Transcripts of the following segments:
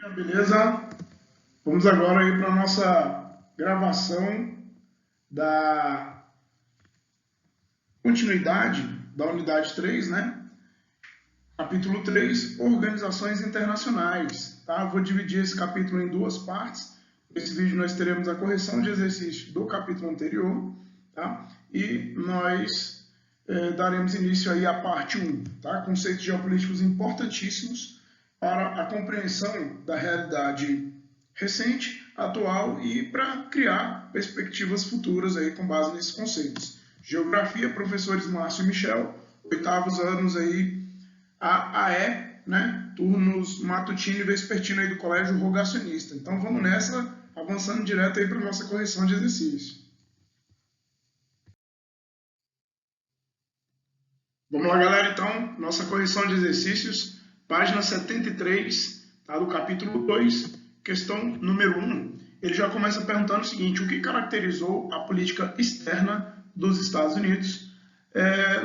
Beleza? Vamos agora aí para a nossa gravação da continuidade da unidade 3, né? Capítulo 3, Organizações Internacionais. Tá? Vou dividir esse capítulo em duas partes. Nesse vídeo nós teremos a correção de exercício do capítulo anterior, tá? E nós daremos início aí à parte 1, tá? Conceitos geopolíticos importantíssimos para a compreensão da realidade recente, atual e para criar perspectivas futuras aí com base nesses conceitos. Geografia, professores Márcio e Michel, oitavos anos aí, AE, né? Turnos matutino e vespertino aí do Colégio Rogacionista. Então vamos nessa, avançando direto aí para a nossa correção de exercício. Vamos lá, galera, então, nossa correção de exercícios, página 73, tá, do capítulo 2, questão número 1. Ele já começa perguntando o seguinte: o que caracterizou a política externa dos Estados Unidos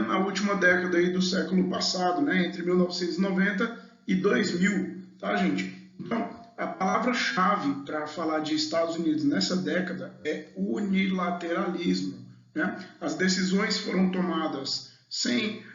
na última década aí do século passado, né, entre 1990 e 2000, tá, gente? Então, a palavra-chave para falar de Estados Unidos nessa década é unilateralismo, né? As decisões foram tomadas sem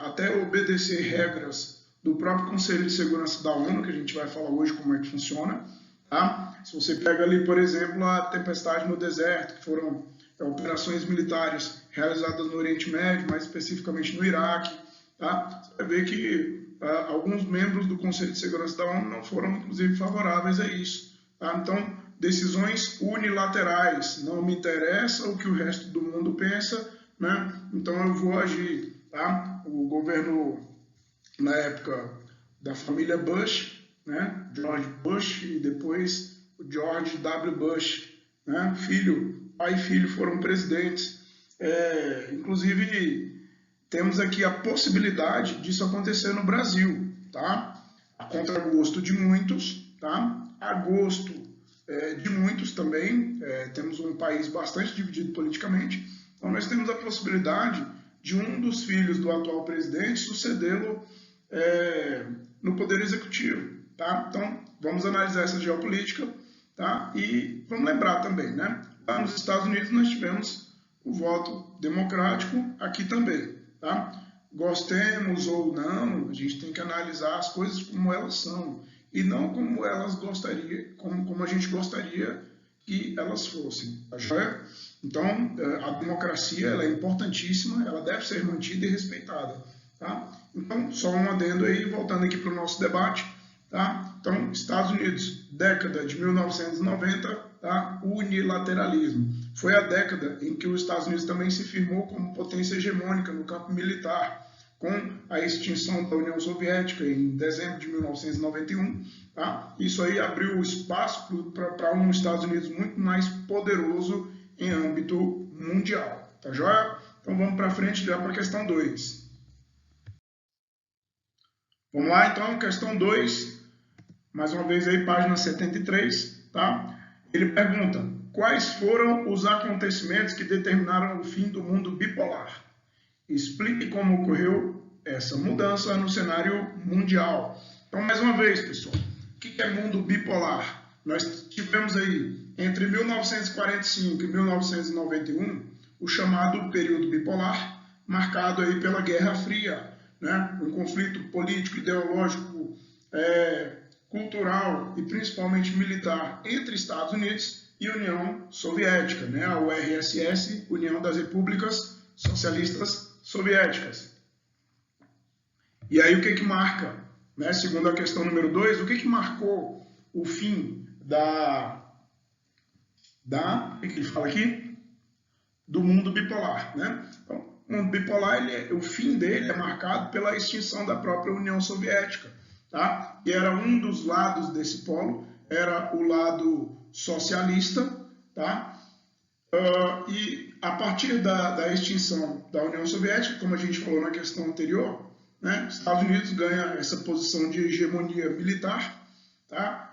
até obedecer regras do próprio Conselho de Segurança da ONU, que a gente vai falar hoje como é que funciona. Tá? Se você pega ali, por exemplo, a tempestade no deserto, que foram operações militares realizadas no Oriente Médio, mais especificamente no Iraque, tá? Você vai ver que alguns membros do Conselho de Segurança da ONU não foram, inclusive, favoráveis a isso. Tá? Então, decisões unilaterais, não me interessa o que o resto do mundo pensa, né? Então eu vou agir. Tá? O governo, na época da família Bush, né? George Bush e depois o George W. Bush, né? Pai e filho foram presidentes. Inclusive, temos aqui a possibilidade disso acontecer no Brasil, tá? A contragosto de muitos, tá? A gosto de muitos também. Temos um país bastante dividido politicamente, então nós temos a possibilidade de um dos filhos do atual presidente sucedê-lo no Poder Executivo. Tá? Então, vamos analisar essa geopolítica, tá? E vamos lembrar também, né? Lá nos Estados Unidos nós tivemos o voto democrático, aqui também. Tá? Gostemos ou não, a gente tem que analisar as coisas como elas são e não como elas gostariam, como a gente gostaria que elas fossem. Tá joia? Então, a democracia ela é importantíssima, ela deve ser mantida e respeitada. Tá? Então, só um adendo aí, voltando aqui para o nosso debate. Tá? Então, Estados Unidos, década de 1990, tá? Unilateralismo. Foi a década em que os Estados Unidos também se firmou como potência hegemônica no campo militar, com a extinção da União Soviética em dezembro de 1991. Tá? Isso aí abriu espaço para um Estados Unidos muito mais poderoso em âmbito mundial. Tá joia? Então vamos para frente já para a questão 2. Vamos lá, então, questão 2, mais uma vez aí, página 73, tá? Ele pergunta: quais foram os acontecimentos que determinaram o fim do mundo bipolar? Explique como ocorreu essa mudança no cenário mundial. Então, mais uma vez, pessoal, o que é mundo bipolar? Nós tivemos aí, entre 1945 e 1991, o chamado período bipolar, marcado aí pela Guerra Fria, né? Um conflito político, ideológico, cultural e principalmente militar entre Estados Unidos e União Soviética, né? A URSS, União das Repúblicas Socialistas Soviéticas. E aí o que marca, né? Segundo a questão número 2, o que marcou o fim o que ele fala aqui? Do mundo bipolar, né? Então, o mundo bipolar, o fim dele é marcado pela extinção da própria União Soviética, tá? E era um dos lados desse polo, era o lado socialista, tá? E a partir da extinção da União Soviética, como a gente falou na questão anterior, né, Estados Unidos ganha essa posição de hegemonia militar, tá?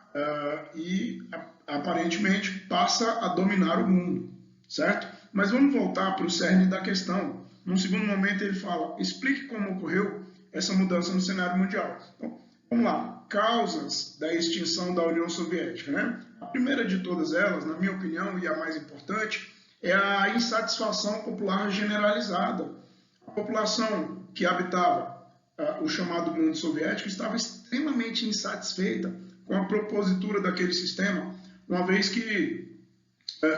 E aparentemente passa a dominar o mundo, certo? Mas vamos voltar para o cerne da questão. Num segundo momento ele fala: explique como ocorreu essa mudança no cenário mundial. Então, Vamos lá, causas da extinção da União Soviética, né? A primeira de todas elas, na minha opinião, e a mais importante, é a insatisfação popular generalizada. A população que habitava o chamado mundo soviético estava extremamente insatisfeita com a propositura daquele sistema, uma vez que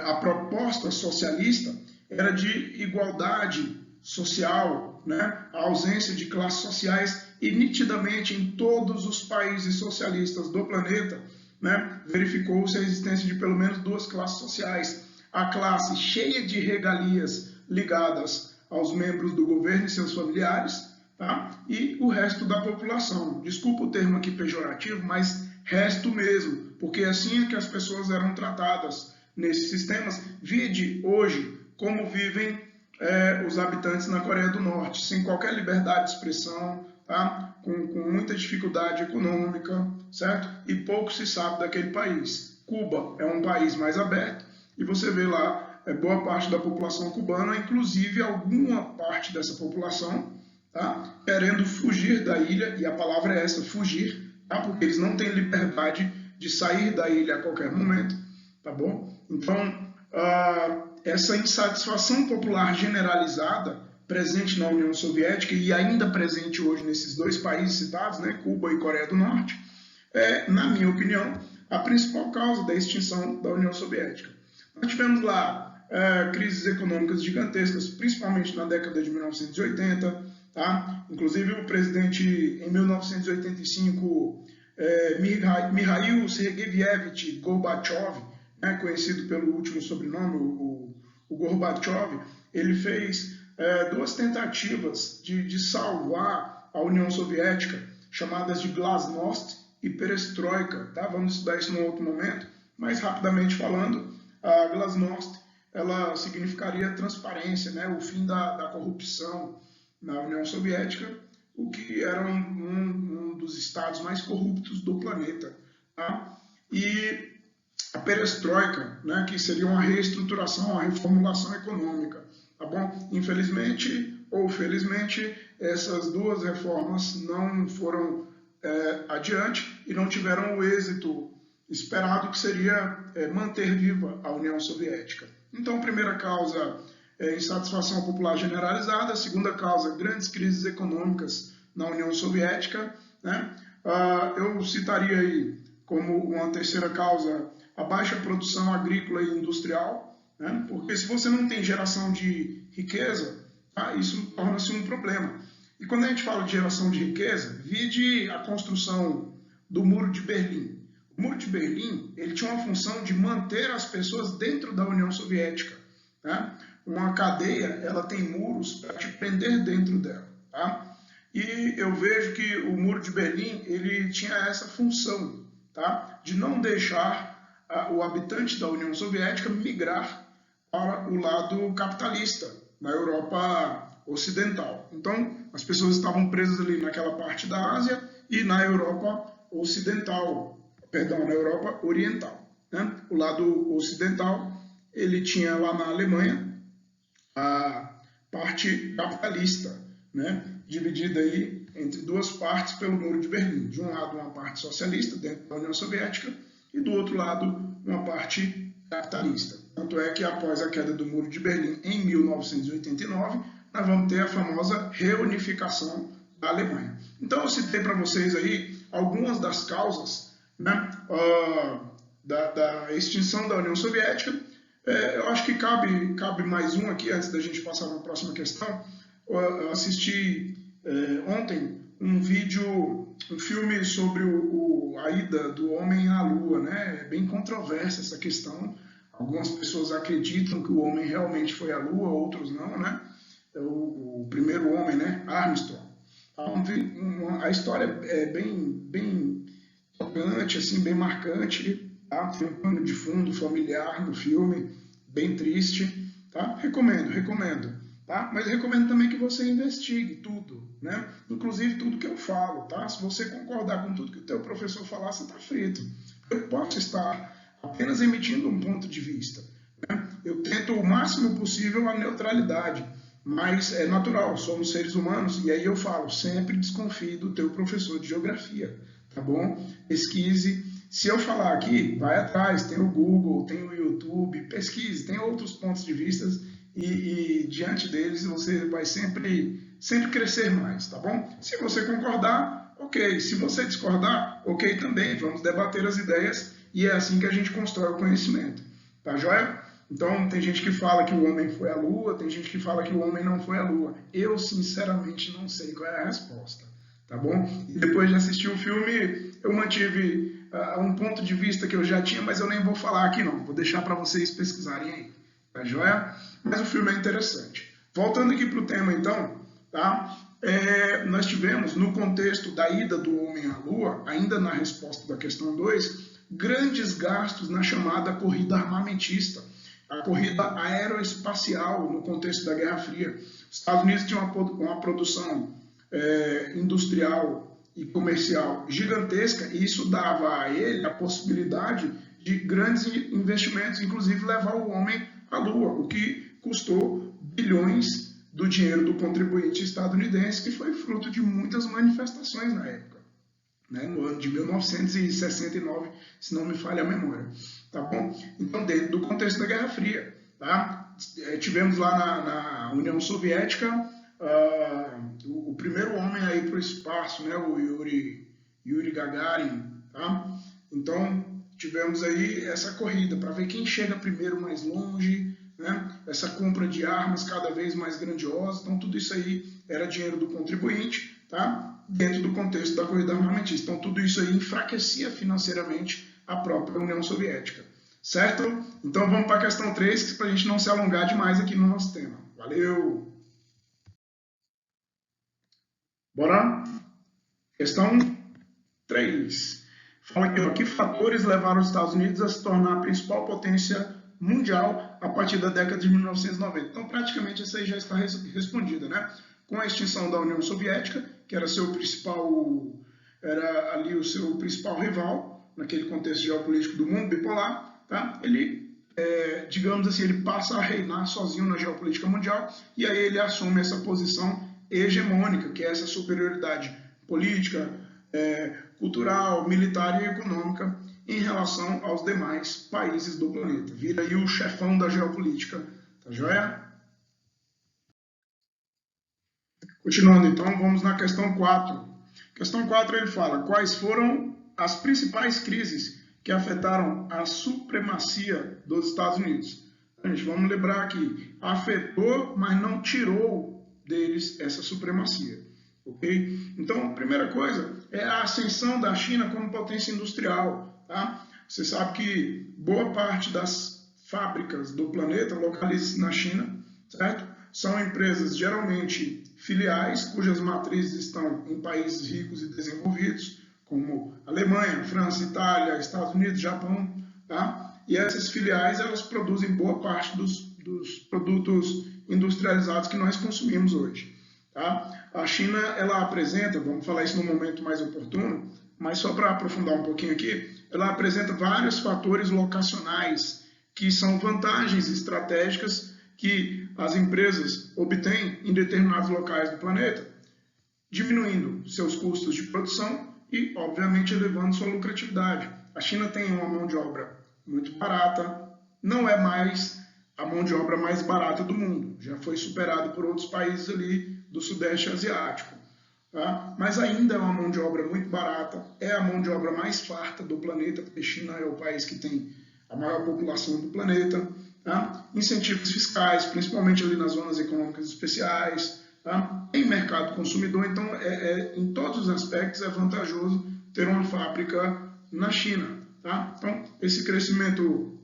a proposta socialista era de igualdade social, né? A ausência de classes sociais, e nitidamente em todos os países socialistas do planeta, né, verificou-se a existência de pelo menos duas classes sociais. A classe cheia de regalias ligadas aos membros do governo e seus familiares, tá? E o resto da população. Desculpa o termo aqui pejorativo, mas resto mesmo, porque assim é que as pessoas eram tratadas nesses sistemas. Vide hoje como vivem os habitantes na Coreia do Norte, sem qualquer liberdade de expressão, tá? Com muita dificuldade econômica, certo? E pouco se sabe daquele país. Cuba é um país mais aberto e você vê lá boa parte da população cubana, inclusive alguma parte dessa população, tá? Querendo fugir da ilha, e a palavra é essa, fugir, tá? Porque eles não têm liberdade de sair da ilha a qualquer momento, tá bom? Então, essa insatisfação popular generalizada presente na União Soviética e ainda presente hoje nesses dois países citados, né, Cuba e Coreia do Norte, é, na minha opinião, a principal causa da extinção da União Soviética. Nós tivemos lá crises econômicas gigantescas, principalmente na década de 1980, tá? Inclusive o presidente, em 1985, Mikhail Sergeyevich Gorbachev, né, conhecido pelo último sobrenome, o Gorbachev, ele fez duas tentativas de salvar a União Soviética, chamadas de Glasnost e Perestroika. Tá? Vamos estudar isso num outro momento, mas rapidamente falando, a Glasnost ela significaria transparência, né, o fim da corrupção na União Soviética, o que era um dos estados mais corruptos do planeta. Tá? E a perestroika, né, que seria uma reestruturação, uma reformulação econômica. Tá bom? Infelizmente ou felizmente, essas duas reformas não foram adiante e não tiveram o êxito esperado, que seria manter viva a União Soviética. Então, primeira causa, insatisfação popular generalizada. Segunda causa, grandes crises econômicas na União Soviética. Né? Eu citaria aí como uma terceira causa a baixa produção agrícola e industrial, né? Porque se você não tem geração de riqueza, tá? Isso torna-se um problema. E quando a gente fala de geração de riqueza, vide a construção do Muro de Berlim. O Muro de Berlim ele tinha uma função de manter as pessoas dentro da União Soviética. Tá? Uma cadeia ela tem muros para te prender dentro dela. Tá? E eu vejo que o Muro de Berlim ele tinha essa função, tá? De não deixar o habitante da União Soviética migrar para o lado capitalista, na Europa Ocidental. Então, as pessoas estavam presas ali naquela parte da Ásia e na Europa Ocidental, perdão, na Europa Oriental. Né? O lado ocidental, ele tinha lá na Alemanha a parte capitalista, né? Dividida aí entre duas partes pelo Muro de Berlim. De um lado, uma parte socialista dentro da União Soviética e do outro lado, uma parte capitalista. Tanto é que após a queda do Muro de Berlim em 1989, nós vamos ter a famosa reunificação da Alemanha. Então eu citei para vocês aí algumas das causas, né, da extinção da União Soviética. Eu acho que cabe mais um aqui antes da gente passar para a próxima questão. Eu assisti ontem um filme sobre a ida do homem à Lua, né? É bem controversa essa questão. Algumas pessoas acreditam que o homem realmente foi à Lua, outros não, né? O primeiro homem, né? Armstrong. A história é bem tocante, assim, bem marcante. Tá? Tem um pano de fundo familiar no filme, bem triste. Tá? Recomendo. Tá? Mas recomendo também que você investigue tudo, né? Inclusive tudo que eu falo. Tá? Se você concordar com tudo que o teu professor falar, você está frito. Eu posso estar apenas emitindo um ponto de vista. Né? Eu tento o máximo possível a neutralidade. mas é natural, somos seres humanos, e aí eu falo, sempre desconfie do teu professor de geografia, tá bom? Pesquise. Se eu falar aqui, vai atrás, tem o Google, tem o YouTube, pesquise, tem outros pontos de vista e diante deles você vai sempre crescer mais, tá bom? Se você concordar, ok. Se você discordar, ok também. Vamos debater as ideias e é assim que a gente constrói o conhecimento, tá joia? Então, tem gente que fala que o homem foi à Lua, tem gente que fala que o homem não foi à Lua. Eu, sinceramente, não sei qual é a resposta, tá bom? E depois de assistir o filme, eu mantive um ponto de vista que eu já tinha, mas eu nem vou falar aqui não, vou deixar para vocês pesquisarem aí, tá joia? Mas o filme é interessante. Voltando aqui para o tema então, tá? Nós tivemos, no contexto da ida do homem à Lua, ainda na resposta da questão 2, grandes gastos na chamada corrida armamentista, a corrida aeroespacial no contexto da Guerra Fria. Os Estados Unidos tinham uma produção industrial e comercial gigantesca, e isso dava a ele a possibilidade de grandes investimentos, inclusive levar o homem à Lua, o que custou bilhões do dinheiro do contribuinte estadunidense, que foi fruto de muitas manifestações na época, né, no ano de 1969, se não me falha a memória, tá bom? Então, dentro do contexto da Guerra Fria, tá? Tivemos lá na União Soviética o primeiro homem a ir para o espaço, né, o Yuri Gagarin, tá? Então, tivemos aí essa corrida para ver quem chega primeiro mais longe, né? Essa compra de armas cada vez mais grandiosa. Então, tudo isso aí era dinheiro do contribuinte, tá? Dentro do contexto da corrida armamentista. Então, tudo isso aí enfraquecia financeiramente a própria União Soviética, certo? Então, vamos para a questão 3, para a gente não se alongar demais aqui no nosso tema. Valeu! Bora? Questão 3. Fala aqui, ó, que fatores levaram os Estados Unidos a se tornar a principal potência mundial a partir da década de 1990? Então, praticamente, essa aí já está respondida, né? Com a extinção da União Soviética, que era ali o seu principal rival, naquele contexto geopolítico do mundo bipolar, tá? Ele, digamos assim, ele passa a reinar sozinho na geopolítica mundial, e aí ele assume essa posição hegemônica, que é essa superioridade política, cultural, militar e econômica em relação aos demais países do planeta. Vira aí o chefão da geopolítica, tá joia? Continuando então, vamos na questão 4. Questão 4 ele fala, quais foram as principais crises que afetaram a supremacia dos Estados Unidos? Gente, vamos lembrar aqui, afetou, mas não tirou deles essa supremacia, ok? Então, a primeira coisa é a ascensão da China como potência industrial, tá? Você sabe que boa parte das fábricas do planeta localizam-se na China, certo? São empresas geralmente filiais, cujas matrizes estão em países ricos e desenvolvidos, como Alemanha, França, Itália, Estados Unidos, Japão, tá? E essas filiais, elas produzem boa parte dos produtos industrializados que nós consumimos hoje, tá? A China, ela apresenta, vamos falar isso no momento mais oportuno, mas só para aprofundar um pouquinho aqui, ela apresenta vários fatores locacionais que são vantagens estratégicas que as empresas obtêm em determinados locais do planeta, diminuindo seus custos de produção e, obviamente, elevando sua lucratividade. A China tem uma mão de obra muito barata, não é mais a mão de obra mais barata do mundo, já foi superado por outros países ali do Sudeste Asiático, tá? Mas ainda é uma mão de obra muito barata, é a mão de obra mais farta do planeta, porque a China é o país que tem a maior população do planeta, tá? Incentivos fiscais, principalmente ali nas zonas econômicas especiais, tá? Tem mercado consumidor, então em todos os aspectos é vantajoso ter uma fábrica na China, tá? Então, esse crescimento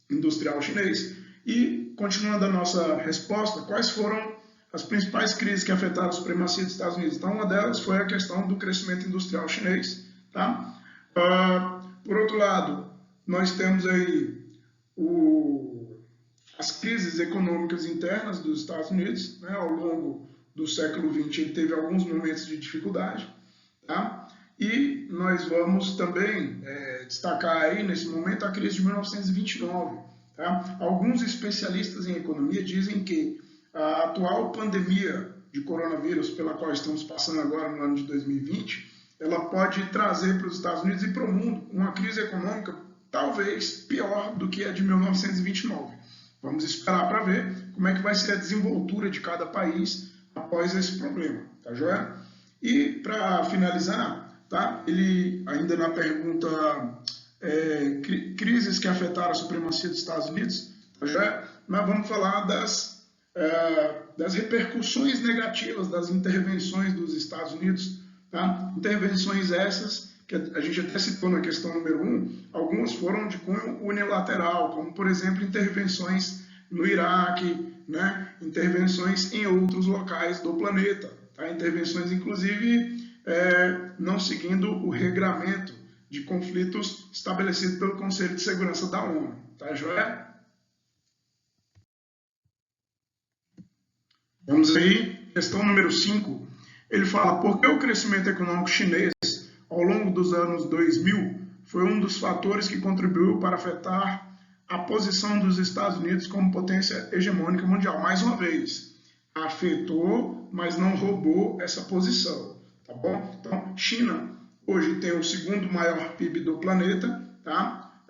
industrial chinês. E, continuando a nossa resposta, quais foram as principais crises que afetaram a supremacia dos Estados Unidos? Então, uma delas foi a questão do crescimento industrial chinês, tá? Por outro lado, nós temos aí as crises econômicas internas dos Estados Unidos, né? Ao longo do século XX, ele teve alguns momentos de dificuldade, tá? E nós vamos também destacar aí, nesse momento, a crise de 1929, tá? Alguns especialistas em economia dizem que a atual pandemia de coronavírus pela qual estamos passando agora no ano de 2020, ela pode trazer para os Estados Unidos e para o mundo uma crise econômica talvez pior do que a de 1929. Vamos esperar para ver como é que vai ser a desenvoltura de cada país após esse problema, tá joia? E para finalizar, tá? Ele ainda na pergunta crises que afetaram a supremacia dos Estados Unidos, tá joia? Nós vamos falar das repercussões negativas das intervenções dos Estados Unidos, tá? Intervenções essas que a gente até citou na questão número 1, algumas foram de cunho unilateral, como, por exemplo, intervenções no Iraque, né? Intervenções em outros locais do planeta, tá? Intervenções, inclusive, não seguindo o regramento de conflitos estabelecido pelo Conselho de Segurança da ONU, tá, joia? Vamos aí, questão número 5. Ele fala, por que o crescimento econômico chinês ao longo dos anos 2000 foi um dos fatores que contribuiu para afetar a posição dos Estados Unidos como potência hegemônica mundial? Mais uma vez, afetou, mas não roubou essa posição, tá bom? Então, China hoje tem o segundo maior PIB do planeta, tá?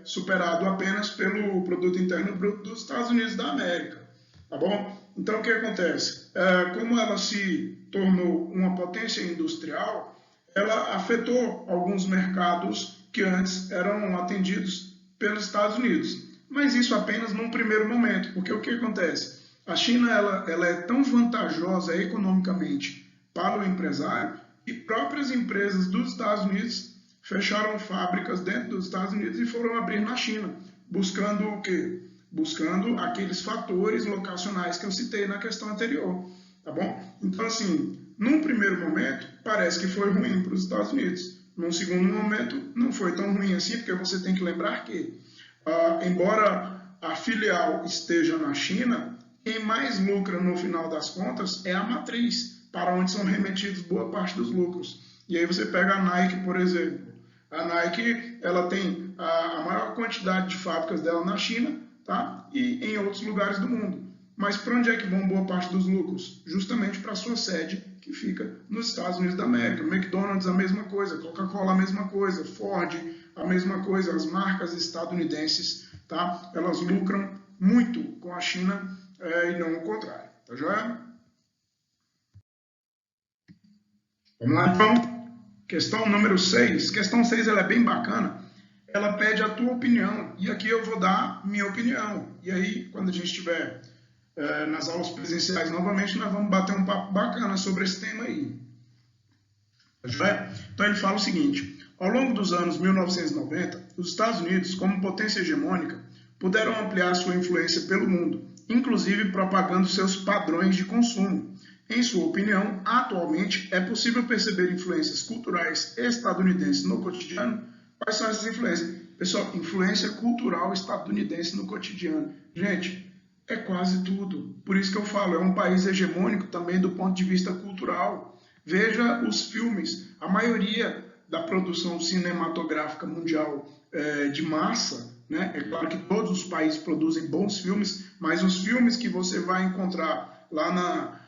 Superado apenas pelo Produto Interno Bruto dos Estados Unidos da América, tá bom? Então, o que acontece? Como ela se tornou uma potência industrial, ela afetou alguns mercados que antes eram atendidos pelos Estados Unidos. Mas isso apenas num primeiro momento, porque o que acontece? A China ela é tão vantajosa economicamente para o empresário que próprias empresas dos Estados Unidos fecharam fábricas dentro dos Estados Unidos e foram abrir na China, buscando o quê? Buscando aqueles fatores locacionais que eu citei na questão anterior, tá bom? Então, assim, num primeiro momento, parece que foi ruim para os Estados Unidos. Num segundo momento, não foi tão ruim assim, porque você tem que lembrar que, embora a filial esteja na China, quem mais lucra no final das contas é a matriz, para onde são remetidos boa parte dos lucros. E aí você pega a Nike, por exemplo. A Nike, ela tem a maior quantidade de fábricas dela na China, tá? E em outros lugares do mundo. Mas para onde é que vão boa parte dos lucros? Justamente para a sua sede, que fica nos Estados Unidos da América. McDonald's, a mesma coisa. Coca-Cola, a mesma coisa. Ford, a mesma coisa. As marcas estadunidenses, tá? Elas lucram muito com a China e não o contrário. Tá joia? Vamos lá, então. Questão número 6. Questão 6 ela é bem bacana. Ela pede a tua opinião. E aqui eu vou dar minha opinião. E aí, quando a gente estiver nas aulas presenciais novamente, nós vamos bater um papo bacana sobre esse tema aí. Então ele fala o seguinte, ao longo dos anos 1990, os Estados Unidos, como potência hegemônica, puderam ampliar sua influência pelo mundo, inclusive propagando seus padrões de consumo. Em sua opinião, atualmente é possível perceber influências culturais estadunidenses no cotidiano? Quais são essas influências? Pessoal, influência cultural estadunidense no cotidiano. Gente, é quase tudo. Por isso que eu falo, é um país hegemônico também do ponto de vista cultural. Veja os filmes. A maioria da produção cinematográfica mundial de massa, né? É claro que todos os países produzem bons filmes, mas os filmes que você vai encontrar lá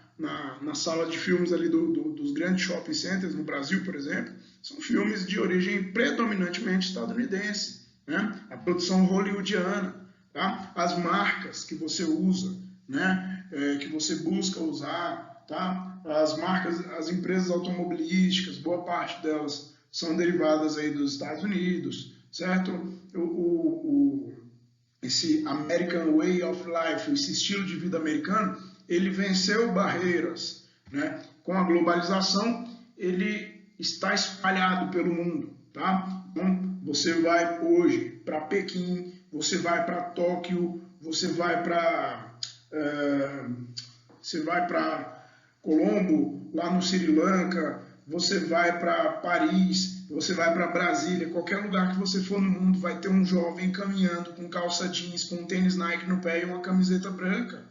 na sala de filmes ali dos grandes shopping centers, no Brasil, por exemplo, são filmes de origem predominantemente estadunidense, né? A produção hollywoodiana. Tá? As marcas que você usa, né? Que você busca usar, tá? As marcas, as empresas automobilísticas, boa parte delas são derivadas aí dos Estados Unidos, certo? Esse American Way of Life, esse estilo de vida americano, ele venceu barreiras, né? Com a globalização, ele está espalhado pelo mundo, tá? Então, você vai hoje para Pequim, você vai para Tóquio, você vai para Colombo, lá no Sri Lanka, você vai para Paris, você vai para Brasília, qualquer lugar que você for no mundo vai ter um jovem caminhando com calça jeans, com um tênis Nike no pé e uma camiseta branca.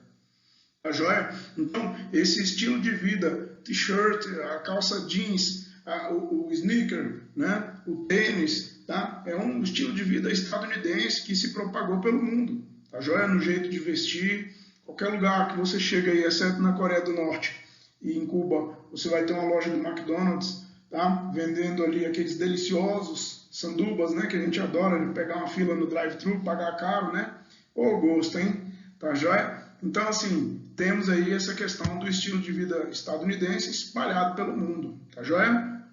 Tá joia? Então, esse estilo de vida, t-shirt, a calça jeans, o sneaker, né? O tênis, tá? É um estilo de vida estadunidense que se propagou pelo mundo, tá joia? No jeito de vestir, Qualquer lugar que você chega aí, exceto na Coreia do Norte e em Cuba, você vai ter uma loja do McDonald's, tá? Vendendo ali aqueles deliciosos sandubas, né? Que a gente adora, de pegar uma fila no drive-thru, pagar caro, né? Ô gosto, hein? Tá joia? Então, assim, temos aí essa questão do estilo de vida estadunidense espalhado pelo mundo, tá joia?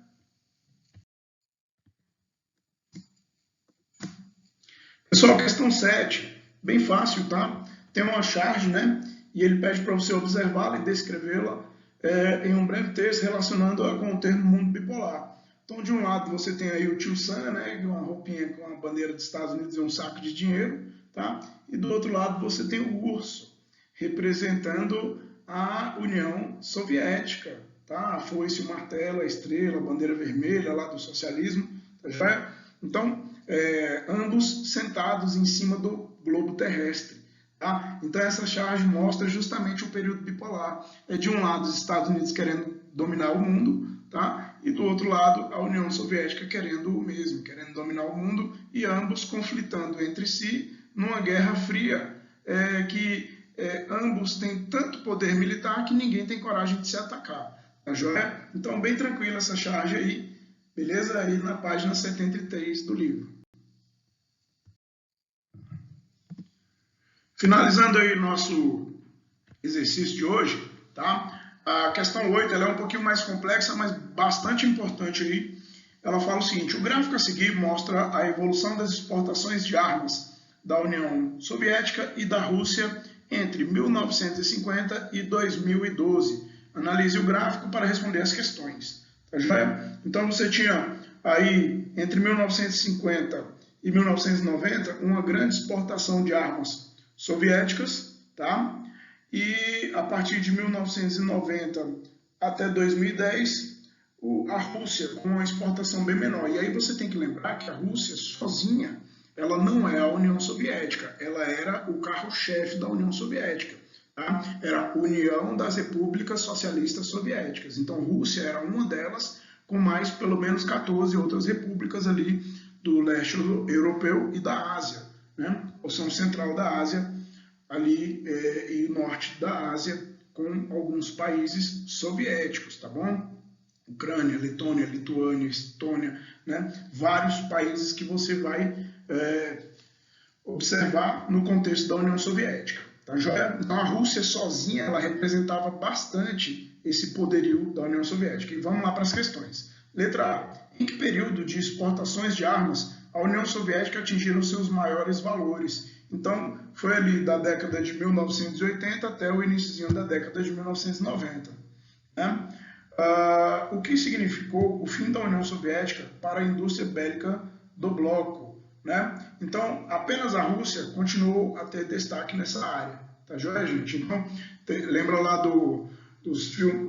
Pessoal, questão 7, bem fácil, tá? Tem uma charge, né? E ele pede para você observá-la e descrevê-la em um breve texto relacionando-a com o termo mundo bipolar. Então, de um lado, você tem aí o tio Sam, né? Com uma roupinha com a bandeira dos Estados Unidos e um saco de dinheiro, tá? E do outro lado, você tem o urso, representando a União Soviética, tá? A foice, o martelo, a estrela, a bandeira vermelha lá do socialismo, tá joia? Então, ambos sentados em cima do globo terrestre. Tá? Então, essa charge mostra justamente o período bipolar. É de um lado os Estados Unidos querendo dominar o mundo, tá? E do outro lado a União Soviética querendo o mesmo, querendo dominar o mundo, e ambos conflitando entre si numa guerra fria, ambos têm tanto poder militar que ninguém tem coragem de se atacar. Tá joia? Então, bem tranquila essa charge aí, beleza? Aí na página 73 do livro. Finalizando aí nosso exercício de hoje, tá? A questão 8 ela é um pouquinho mais complexa, mas bastante importante aí. Ela fala o seguinte: o gráfico a seguir mostra a evolução das exportações de armas da União Soviética e da Rússia entre 1950 e 2012. Analise o gráfico para responder as questões. Tá joia? Então você tinha aí entre 1950 e 1990 uma grande exportação de armas soviéticas, tá? E a partir de 1990 até 2010, a Rússia com uma exportação bem menor. E aí você tem que lembrar que a Rússia sozinha, ela não é a União Soviética, ela era o carro-chefe da União Soviética. Tá? Era a União das Repúblicas Socialistas Soviéticas. Então, Rússia era uma delas, com mais pelo menos 14 outras repúblicas ali do leste europeu e da Ásia, né? Porção central da Ásia ali e norte da Ásia, com alguns países soviéticos, tá bom? Ucrânia, Letônia, Lituânia, Estônia, né? Vários países que você vai observar no contexto da União Soviética. Tá joia? Então a Rússia sozinha ela representava bastante esse poderio da União Soviética. E vamos lá para as questões. Letra A. Em que período de exportações de armas a União Soviética atingiram seus maiores valores? Então, foi ali da década de 1980 até o início da década de 1990. Né? O que significou o fim da União Soviética para a indústria bélica do bloco? Né? Então, apenas a Rússia continuou a ter destaque nessa área. Tá joia, gente? Então, lembra lá do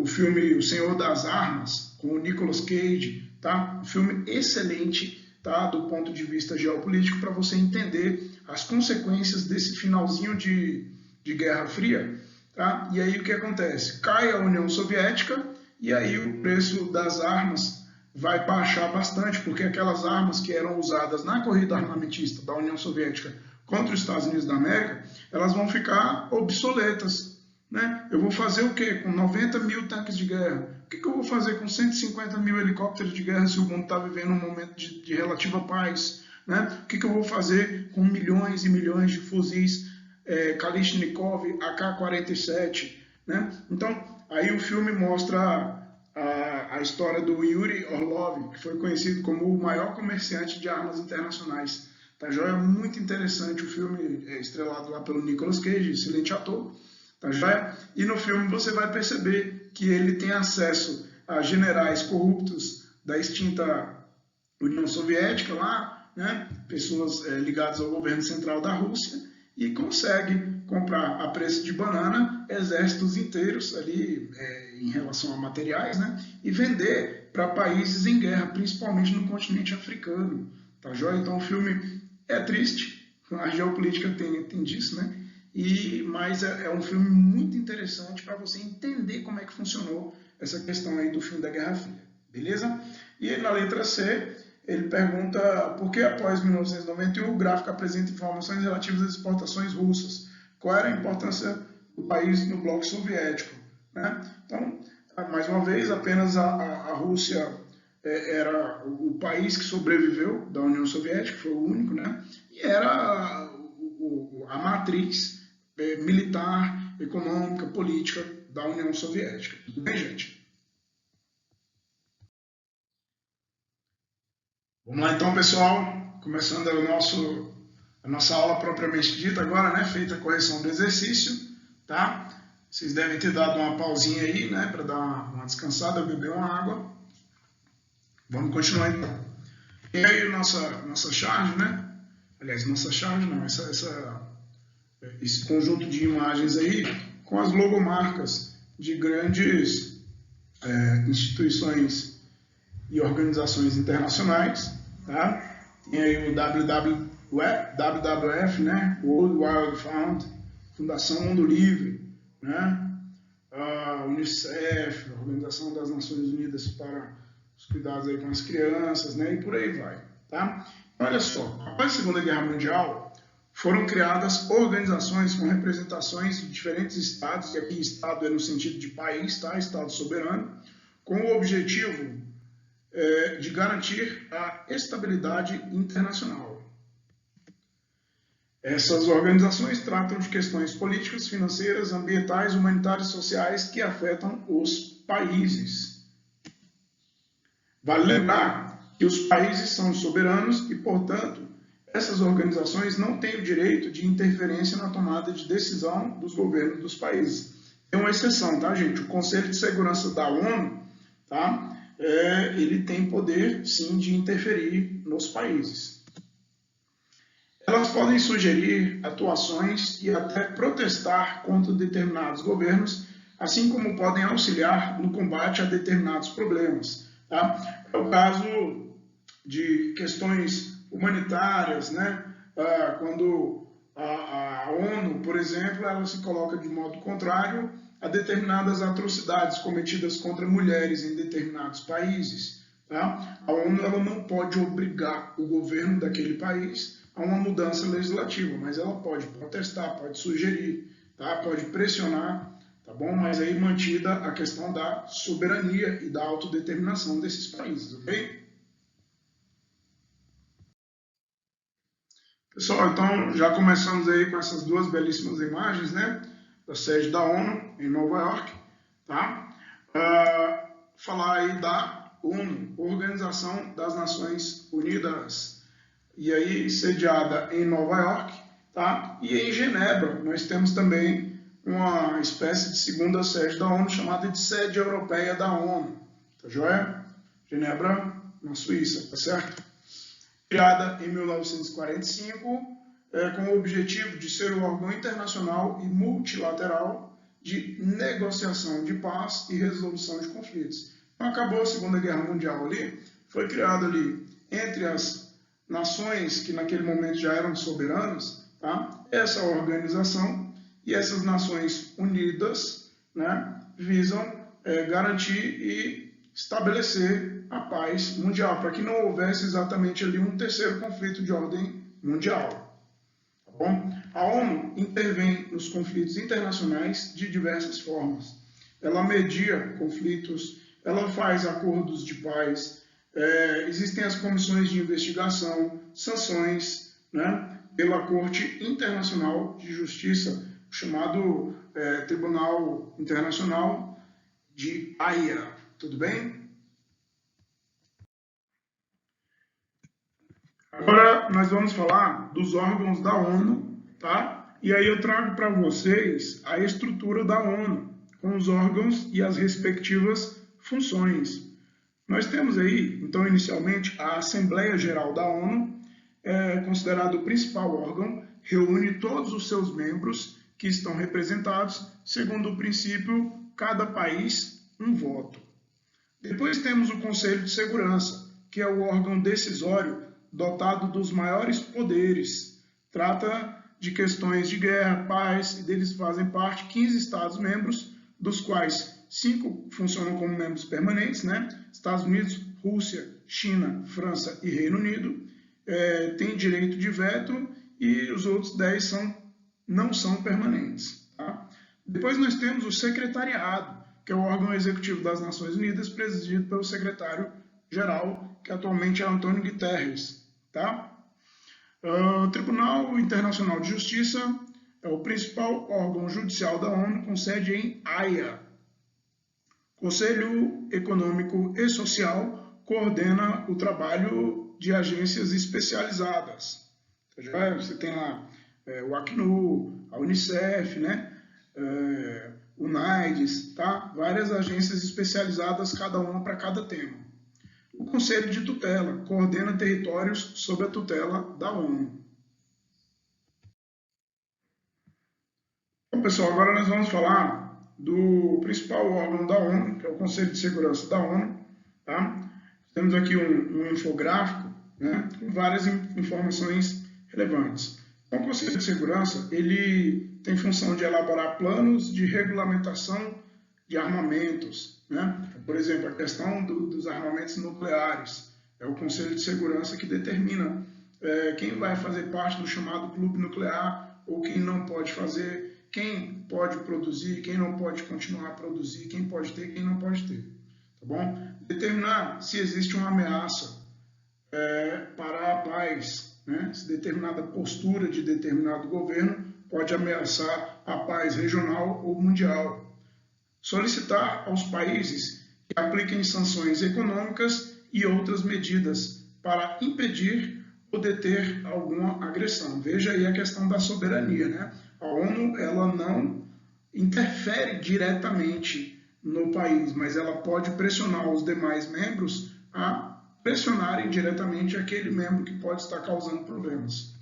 filme O Senhor das Armas, com o Nicolas Cage, tá? Um filme excelente, tá? Do ponto de vista geopolítico, para você entender as consequências desse finalzinho de Guerra Fria. Tá? E aí o que acontece? Cai a União Soviética e aí o preço das armas vai baixar bastante, porque aquelas armas que eram usadas na corrida armamentista da União Soviética contra os Estados Unidos da América, elas vão ficar obsoletas. Né? Eu vou fazer o quê? Com 90 mil tanques de guerra? O que eu vou fazer com 150 mil helicópteros de guerra se o mundo está vivendo um momento de relativa paz? Né? O que eu vou fazer com milhões e milhões de fuzis Kalashnikov, AK-47? Né? Então, aí o filme mostra a história do Yuri Orlov, que foi conhecido como o maior comerciante de armas internacionais. Tá joia? Muito interessante o filme, estrelado lá pelo Nicolas Cage, excelente ator. Tá joia? E no filme você vai perceber que ele tem acesso a generais corruptos da extinta União Soviética lá, né? Pessoas ligadas ao governo central da Rússia, e consegue comprar a preço de banana exércitos inteiros ali em relação a materiais, né? E vender para países em guerra, principalmente no continente africano. Tá joia? Então o filme é triste, a geopolítica tem disso, né? Mas é um filme muito interessante para você entender como é que funcionou essa questão aí do fim da Guerra Fria, beleza? E na letra C, ele pergunta por que após 1991 o gráfico apresenta informações relativas às exportações russas. Qual era a importância do país no bloco soviético, né? Então, mais uma vez, apenas a Rússia era o país que sobreviveu da União Soviética, foi o único, né? E era a matriz militar, econômica, política da União Soviética. Tudo bem, gente? Vamos lá então, pessoal, começando a nossa aula propriamente dita agora, né? Feita a correção do exercício, tá? Vocês devem ter dado uma pausinha aí, né? Para dar uma descansada, beber uma água. Vamos continuar então. E aí, nossa charge, né? Aliás, nossa charge não, esse conjunto de imagens aí com as logomarcas de grandes instituições e organizações internacionais, tá? Tem aí o WWF, né? World Wide Fund, Fundação Mundo Livre, né? A Unicef, a Organização das Nações Unidas para os Cuidados aí com as Crianças, né? E por aí vai, tá? Olha só, após a Segunda Guerra Mundial, foram criadas organizações com representações de diferentes estados, e aqui estado é no sentido de país, tá? Estado soberano, com o objetivo de garantir a estabilidade internacional. Essas organizações tratam de questões políticas, financeiras, ambientais, humanitárias e sociais que afetam os países. Vale lembrar que os países são soberanos e, portanto, essas organizações não têm o direito de interferência na tomada de decisão dos governos dos países. Tem uma exceção, tá, gente? O Conselho de Segurança da ONU, tá? Ele tem poder, sim, de interferir nos países. Elas podem sugerir atuações e até protestar contra determinados governos, assim como podem auxiliar no combate a determinados problemas. Tá? É o caso de questões humanitárias, né? Quando a ONU, por exemplo, ela se coloca de modo contrário a determinadas atrocidades cometidas contra mulheres em determinados países. Tá? A ONU ela não pode obrigar o governo daquele país a uma mudança legislativa, mas ela pode protestar, pode sugerir, tá? Pode pressionar, tá bom? Mas aí mantida a questão da soberania e da autodeterminação desses países, ok? Pessoal, então já começamos aí com essas duas belíssimas imagens, né? Da sede da ONU em Nova York, tá? Falar aí da ONU, Organização das Nações Unidas, e aí sediada em Nova York, tá? E em Genebra nós temos também uma espécie de segunda sede da ONU chamada de Sede Europeia da ONU, tá joia? Genebra, na Suíça, tá certo? Criada em 1945, com o objetivo de ser um órgão internacional e multilateral de negociação de paz e resolução de conflitos. Então, acabou a Segunda Guerra Mundial ali, foi criado ali entre as nações que naquele momento já eram soberanas, tá? Essa organização e essas Nações Unidas, né, visam garantir e estabelecer a paz mundial, para que não houvesse exatamente ali um terceiro conflito de ordem mundial. Tá bom? A ONU intervém nos conflitos internacionais de diversas formas. Ela media conflitos, ela faz acordos de paz, existem as comissões de investigação, sanções, né, pela Corte Internacional de Justiça, chamado Tribunal Internacional de Haia. Tudo bem? Agora nós vamos falar dos órgãos da ONU, tá? E aí eu trago para vocês a estrutura da ONU, com os órgãos e as respectivas funções. Nós temos aí, então, inicialmente, a Assembleia Geral da ONU, considerado o principal órgão, reúne todos os seus membros que estão representados, segundo o princípio, cada país, um voto. Depois temos o Conselho de Segurança, que é o órgão decisório dotado dos maiores poderes. Trata de questões de guerra, paz, e deles fazem parte 15 Estados-membros, dos quais 5 funcionam como membros permanentes, né? Estados Unidos, Rússia, China, França e Reino Unido, têm direito de veto, e os outros 10 não são permanentes. Tá? Depois nós temos o secretariado, que é o órgão executivo das Nações Unidas, presidido pelo secretário-geral, que atualmente é Antônio Guterres. Tá? O Tribunal Internacional de Justiça é o principal órgão judicial da ONU, com sede em Haia. Conselho Econômico e Social coordena o trabalho de agências especializadas. Você tem lá o Acnu, a Unicef, né? O NAIDS, tá? Várias agências especializadas, cada uma para cada tema. O Conselho de Tutela coordena territórios sob a tutela da ONU. Bom, pessoal, agora nós vamos falar do principal órgão da ONU, que é o Conselho de Segurança da ONU. Tá? Temos aqui um infográfico, né, com várias informações relevantes. Então, o Conselho de Segurança ele tem função de elaborar planos de regulamentação de armamentos. Né? Por exemplo, a questão dos armamentos nucleares. É o Conselho de Segurança que determina quem vai fazer parte do chamado clube nuclear ou quem não pode fazer, quem pode produzir, quem não pode continuar a produzir, quem pode ter, quem não pode ter. Tá bom? Determinar se existe uma ameaça para a paz, né? Se determinada postura de determinado governo pode ameaçar a paz regional ou mundial. Solicitar aos países que apliquem sanções econômicas e outras medidas para impedir ou deter alguma agressão. Veja aí a questão da soberania, né? A ONU ela não interfere diretamente no país, mas ela pode pressionar os demais membros a pressionarem diretamente aquele membro que pode estar causando problemas.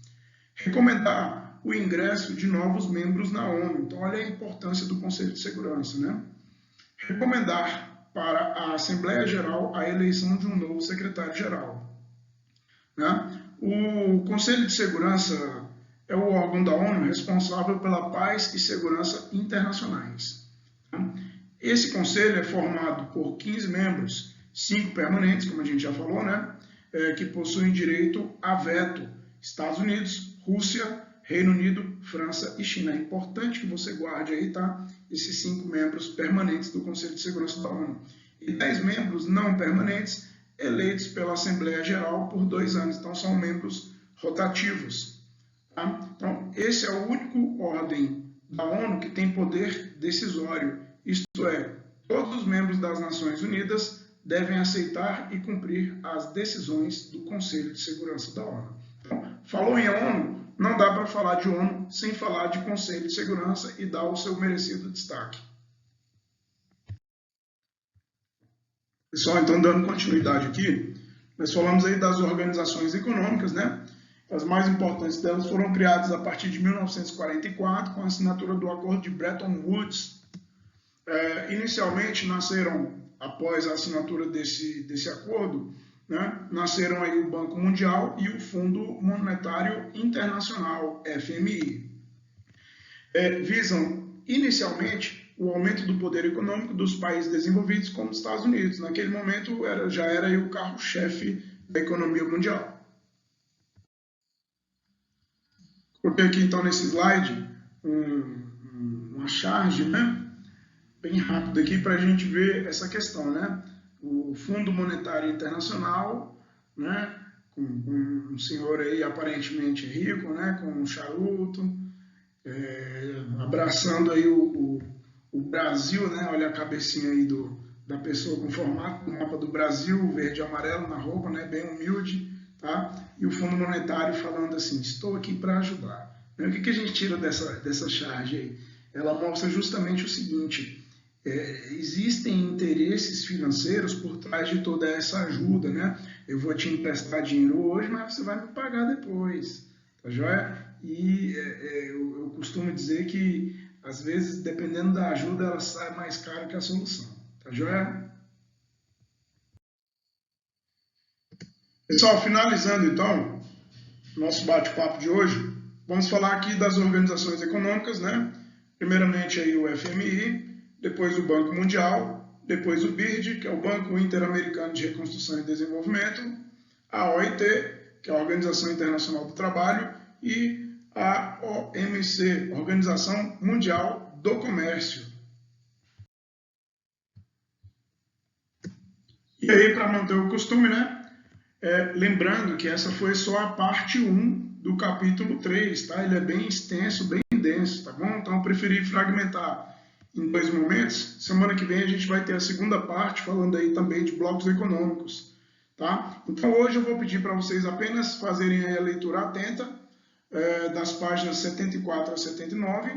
Recomendar o ingresso de novos membros na ONU. Então, olha a importância do Conselho de Segurança, né? Recomendar para a Assembleia Geral a eleição de um novo secretário-geral. Né? O Conselho de Segurança é o órgão da ONU responsável pela paz e segurança internacionais. Esse conselho é formado por 15 membros, 5 permanentes, como a gente já falou, né? Que possuem direito a veto: Estados Unidos, Rússia, Reino Unido, França e China. É importante que você guarde aí, tá? Esses 5 membros permanentes do Conselho de Segurança da ONU. E 10 membros não permanentes, eleitos pela Assembleia Geral por 2 anos. Então, são membros rotativos. Tá? Então, esse é o único ordem da ONU que tem poder decisório. Isto é, todos os membros das Nações Unidas devem aceitar e cumprir as decisões do Conselho de Segurança da ONU. Então, falou em ONU, não dá para falar de ONU sem falar de Conselho de Segurança e dar o seu merecido destaque. Pessoal, então dando continuidade aqui, nós falamos aí das organizações econômicas, né? As mais importantes delas foram criadas a partir de 1944 com a assinatura do Acordo de Bretton Woods. Inicialmente nasceram, após a assinatura desse acordo, né, nasceram aí o Banco Mundial e o Fundo Monetário Internacional, FMI. Visam inicialmente o aumento do poder econômico dos países desenvolvidos, como os Estados Unidos. Naquele momento já era aí o carro-chefe da economia mundial. Coloquei aqui então nesse slide uma charge, né? Bem rápido aqui para a gente ver essa questão, né? O Fundo Monetário Internacional, né? Com um senhor aí aparentemente rico, né? Com um charuto, abraçando aí o Brasil, né? Olha a cabecinha aí da pessoa com formato do mapa do Brasil, verde e amarelo na roupa, né? Bem humilde, tá? E o Fundo Monetário falando assim: estou aqui para ajudar. O que a gente tira dessa charge aí? Ela mostra justamente o seguinte: existem interesses financeiros por trás de toda essa ajuda, né? Eu vou te emprestar dinheiro hoje, mas você vai me pagar depois, tá joia? E eu costumo dizer que, às vezes, dependendo da ajuda, ela sai mais caro que a solução, tá joia? Pessoal, finalizando então nosso bate-papo de hoje, vamos falar aqui das organizações econômicas, né? Primeiramente aí o FMI, depois o Banco Mundial, depois o BIRD, que é o Banco Interamericano de Reconstrução e Desenvolvimento, a OIT, que é a Organização Internacional do Trabalho, e a OMC, Organização Mundial do Comércio. E aí, para manter o costume, né? Lembrando que essa foi só a parte 1 do capítulo 3, tá? Ele é bem extenso, bem denso, tá bom? Então eu preferi fragmentar em 2 momentos. Semana que vem a gente vai ter a segunda parte, falando aí também de blocos econômicos, tá? Então hoje eu vou pedir para vocês apenas fazerem a leitura atenta das páginas 74 a 79,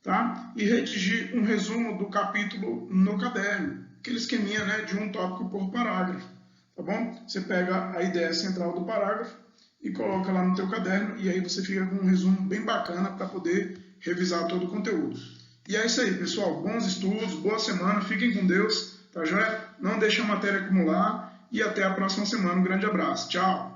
tá? E redigir um resumo do capítulo no caderno, aquele esqueminha, né, de um tópico por parágrafo, tá bom? Você pega a ideia central do parágrafo e coloca lá no teu caderno, e aí você fica com um resumo bem bacana para poder revisar todo o conteúdo. E é isso aí, pessoal. Bons estudos, boa semana, fiquem com Deus, tá joia? Não deixe a matéria acumular e até a próxima semana. Um grande abraço. Tchau!